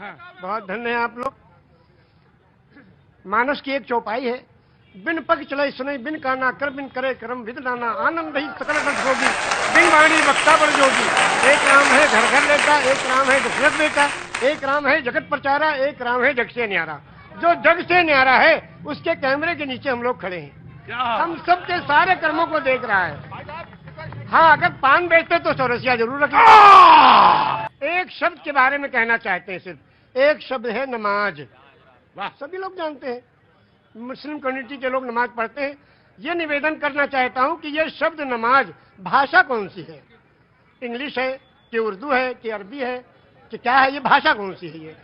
बहुत धन्य है आप लोग। मानस की एक चौपाई है, बिन पग चले सुने, बिन काना कर, बिन करे करम विद नाना, आनंद ही सकल बस होगी, बिन वाणी वक्ता बड़ जोगी। एक राम है घर घर लेता, एक राम है दशरथ बेटा, एक राम है जगत प्रचारा, एक राम है जग से न्यारा। जो जग से न्यारा है उसके कैमरे के नीचे हम लोग खड़े हैं, हम सबके सारे कर्मों को देख रहा है। हाँ, अगर पान बेचते तो चौरसिया जरूर रखें। एक शब्द के बारे में कहना चाहते हैं, सिर्फ एक शब्द है नमाज। वाह, सभी लोग जानते हैं, मुस्लिम कम्युनिटी के लोग नमाज पढ़ते हैं। ये निवेदन करना चाहता हूं कि ये शब्द नमाज भाषा कौन सी है? इंग्लिश है कि उर्दू है कि अरबी है कि क्या है? ये भाषा कौन सी है? ये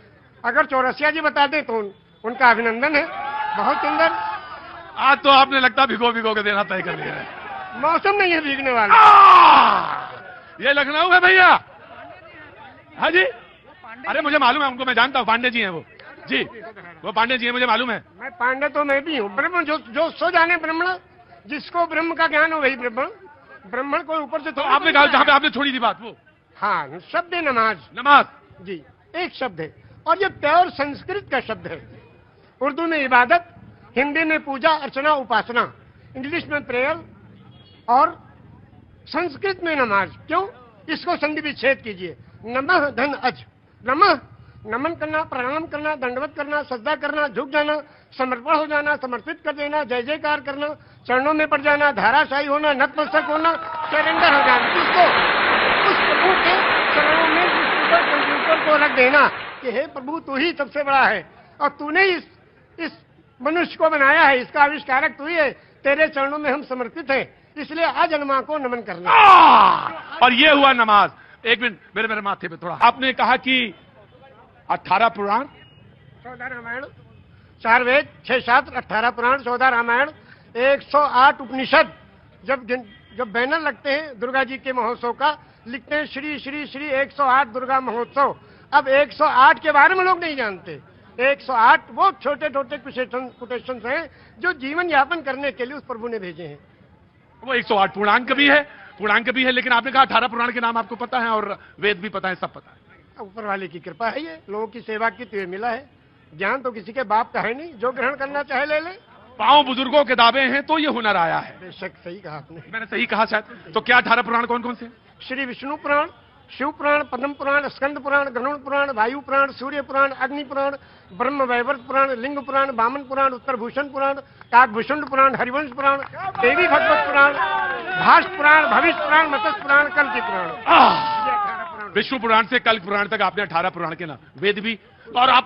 अगर चौरसिया जी बता दें तो उनका अभिनंदन है। बहुत सुंदर। आज तो आपने लगता भिगो भिगो के देना तय कर लिया है। मौसम नहीं है भीगने वाला। ये लखनऊ है भैया। हाँ जी, अरे मुझे मालूम है उनको, मैं जानता हूँ, पांडे जी हैं वो जी, वो पांडे जी हैं, मुझे मालूम है। मैं पांडे तो मैं भी हूँ। ब्रह्म जो सो जाने ब्राह्मण, जिसको ब्रह्म का ज्ञान हो वही ब्राह्मण। ब्राह्मण को ऊपर से तो आपने कहा जहाँ पे आपने छोड़ी थी बात वो। हाँ, शब्द है नमाज। नमाज जी, एक शब्द है और ये प्योर संस्कृत का शब्द है। उर्दू में इबादत, हिंदी में पूजा अर्चना उपासना, इंग्लिश में प्रेयर और संस्कृत में नमाज। क्यों? इसको संधि विच्छेद कीजिए। नमः धन अज। नमः नमन करना, प्रणाम करना, दंडवत करना, सजदा करना, झुक जाना, समर्पण हो जाना, समर्पित कर देना, जय जयकार करना, चरणों में पड़ जाना, धाराशाही होना, नतमस्तक होना, सरेंडर हो जाना। इसको उस प्रभु के चरणों में कंप्यूटर को रख देना कि हे प्रभु तू ही सबसे बड़ा है और तूने इस मनुष्य को बनाया है, इसका आविष्कारक तू ही है, तेरे चरणों में हम समर्पित हैं, इसलिए आज अनमा को नमन करना। और ये हुआ नमाज। एक मिनट, मेरे माथे पे थोड़ा। आपने कहा कि 18 पुराण, 14 रामायण, 4 वेद, 6 शास्त्र, 18 पुराण, 14 रामायण, 108 उपनिषद। जब बैनर लगते हैं दुर्गा जी के महोत्सव का, लिखते हैं श्री श्री श्री 108 दुर्गा महोत्सव। अब 108 के बारे में लोग नहीं जानते। 108 वो छोटे छोटे कोटेशंस हैं जो जीवन यापन करने के लिए उस प्रभु ने भेजे हैं। वो 108 पूर्णांक भी है, लेकिन आपने कहा 18 पुराण के नाम आपको पता है और वेद भी पता है, सब पता है। ऊपर वाले की कृपा है, ये लोगों की सेवा की तो ये मिला है। ज्ञान तो किसी के बाप का है नहीं, जो ग्रहण करना चाहे ले ले। पांव बुजुर्गों के दावे हैं तो ये हुनर आया है। बेशक सही कहा आपने। मैंने सही कहा शायद। तो क्या 18 पुराण कौन कौन से? श्री विष्णु पुराण, शिव पुराण, पद्म पुराण, स्कंद पुराण, गरुड़ पुराण, वायु पुराण, सूर्य पुराण, अग्नि पुराण, ब्रह्म वैवर्त पुराण, लिंग पुराण, वामन पुराण, उत्तर भूषण पुराण, काकभूषण पुराण, हरिवंश पुराण, देवी भगवत पुराण, भाष्य पुराण, भविष्य पुराण, मत्स्य पुराण, कल्कि पुराण। विष्णु पुराण से कल्क पुराण तक आपने 18 पुराण के नाम, वेद भी। और आप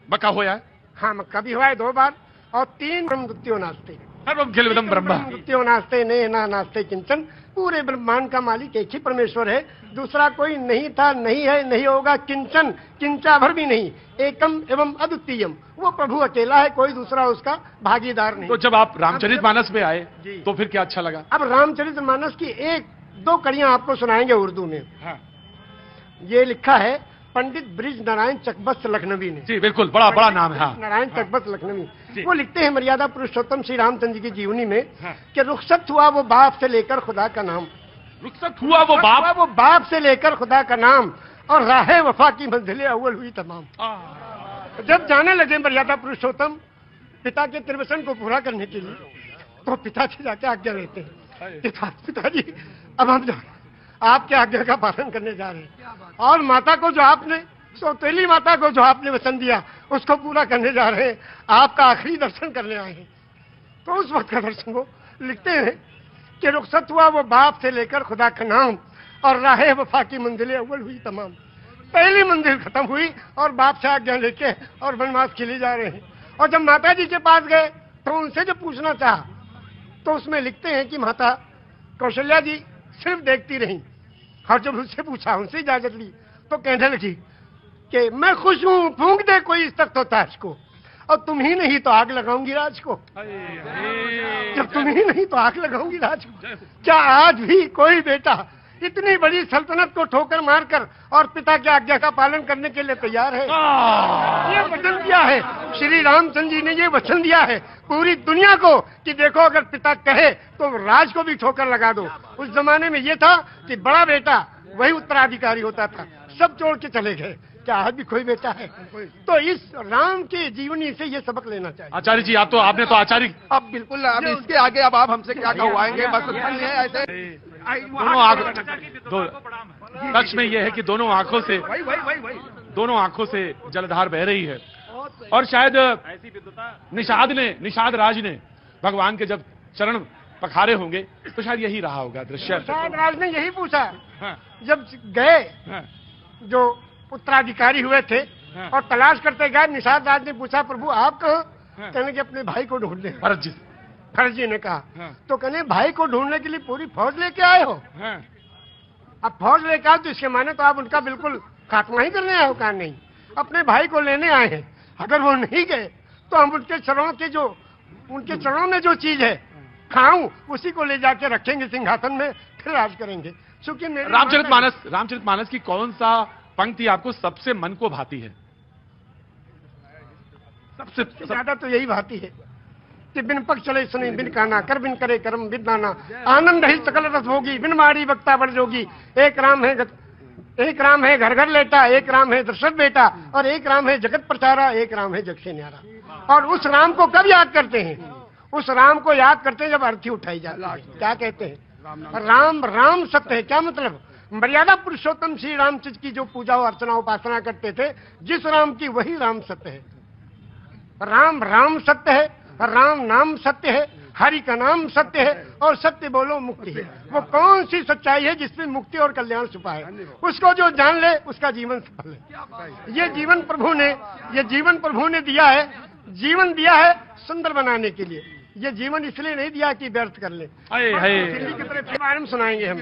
मक्का होया है? हाँ, मक्का भी हुआ है 2 बार। और 3 ब्रह्मद्वितीयो नास्ते, सर्वम खिलविदम ब्रह्म द्वितीयो नास्ते ने ना नास्ते किंचन। पूरे ब्रह्मांड का मालिक एक ही परमेश्वर है, दूसरा कोई नहीं था, नहीं है, नहीं होगा, किंचन, किंचा भर भी नहीं। एकम एवं अद्वितीयम, वो प्रभु अकेला है, कोई दूसरा उसका भागीदार नहीं। तो जब आप रामचरितमानस में आए तो फिर क्या अच्छा लगा? अब रामचरितमानस की 1-2 कड़ियां आपको सुनाएंगे उर्दू में। हाँ। ये लिखा है पंडित ब्रिज नारायण चकबस्त लखनवी ने। जी बिल्कुल, बड़ा नाम है। हाँ। नारायण चकबस्त लखनवी। वो लिखते हैं मर्यादा पुरुषोत्तम श्री रामचंद्र जी की जीवनी में कि रुखसत हुआ वो बाप से लेकर खुदा का नाम। रुखसत हुआ वो बाप से लेकर खुदा का नाम, और राहे वफा की मंजिलें अव्वल हुई तमाम। जब जाने लगे मर्यादा पुरुषोत्तम पिता के त्रिवसन को पूरा करने के लिए, तो पिता से जाके आज्ञा लेते हैं, पिताजी अब हम आपके आज्ञा का पालन करने जा रहे हैं, और माता को जो आपने, सौतेली माता को जो आपने वचन दिया उसको पूरा करने जा रहे हैं, आपका आखिरी दर्शन करने आए हैं। तो उस वक्त का दर्शन वो लिखते हैं कि रुखसत हुआ वो बाप से लेकर खुदा का नाम, और राहे वफा की मंजिलें अव्वल हुई तमाम। पहली मंजिल खत्म हुई और बाप से आज्ञा लेके और वनवास के लिए जा रहे हैं। और जब माता जी के पास गए तो उनसे जब पूछना चाहा तो उसमें लिखते हैं कि माता कौशल्या जी सिर्फ देखती रही, और जब उससे पूछा, उनसे इजाजत ली, तो कहने लगी कि मैं खुश हूं, फूंक दे कोई इस तख्त ताज को, और तुम ही नहीं तो आग लगाऊंगी राज को। जब तुम ही नहीं तो आग लगाऊंगी राज को। क्या आज भी कोई बेटा इतनी बड़ी सल्तनत को ठोकर मारकर और पिता की आज्ञा का पालन करने के लिए तैयार है? ये वचन दिया है श्री रामचंद्र जी ने, ये वचन दिया है पूरी दुनिया को कि देखो अगर पिता कहे तो राज को भी ठोकर लगा दो। उस जमाने में ये था कि बड़ा बेटा वही उत्तराधिकारी होता था, सब छोड़ के चले गए। क्या आज भी कोई बेटा है? तो इस राम की जीवनी से ये सबक लेना चाहिए। आचार्य जी आपने तो आचार्य अब बिल्कुल अब इसके आगे अब आप हमसे क्या कहवाएंगे? बस इतना ही है। ऐसे दोनों आंखों सच में यह है कि दोनों आंखों से जलधार बह रही है। और शायद निषाद राज ने भगवान के जब चरण पखारे होंगे तो शायद यही रहा होगा दृश्य। निषाद राज ने यही पूछा हाँ, जब गए हाँ, जो उत्तराधिकारी हुए थे हाँ। और तलाश करते गए, निषाद राज ने पूछा प्रभु आप कहाँ? हाँ। कहने के अपने भाई को ढूंढने। फर्जी ने कहा हाँ। तो कहने भाई को ढूंढने के लिए पूरी फौज लेके आए हो? हाँ, अब फौज लेके आओ तो इसके माने तो आप उनका बिल्कुल खात्मा ही करने आए हो? कहा नहीं, अपने भाई को लेने आए हैं। अगर वो नहीं गए तो हम उनके चरणों में जो चीज है खाऊं उसी को ले जाके रखेंगे सिंहासन में, फिर राज करेंगे। क्योंकि रामचरितमानस की कौन सा पंक्ति आपको सबसे मन को भाती है? सबसे ज्यादा तो यही भाती है कि बिन पग चले सुने बिन काना, कर बिन करे कर्म बिन नाना, आनंद ही सकल रस होगी, बिन मारी वक्ता बढ़ जोगी। एक राम है घर घर लेटा, एक राम है दशरथ बेटा, और एक राम है जगत प्रचारा, एक राम है जग से न्यारा। और उस राम को कब याद करते हैं? उस राम को याद करते हैं जब अर्थी उठाई जाती है। क्या कहते हैं? राम सत्य है। क्या मतलब? मर्यादा पुरुषोत्तम श्री रामचंद्र की जो पूजा अर्चना उपासना करते थे, जिस राम की वही राम सत्य है। राम सत्य है, राम नाम सत्य है, हरि का नाम सत्य है, और सत्य बोलो मुक्ति है। वो कौन सी सच्चाई है जिसमें मुक्ति और कल्याण छुपा है? उसको जो जान ले उसका जीवन सफल है। ये जीवन प्रभु ने दिया है, जीवन दिया है सुंदर बनाने के लिए। ये जीवन इसलिए नहीं दिया कि व्यर्थ कर ले। हाय दिल्ली की तरफ बारे में सुनाएंगे हम।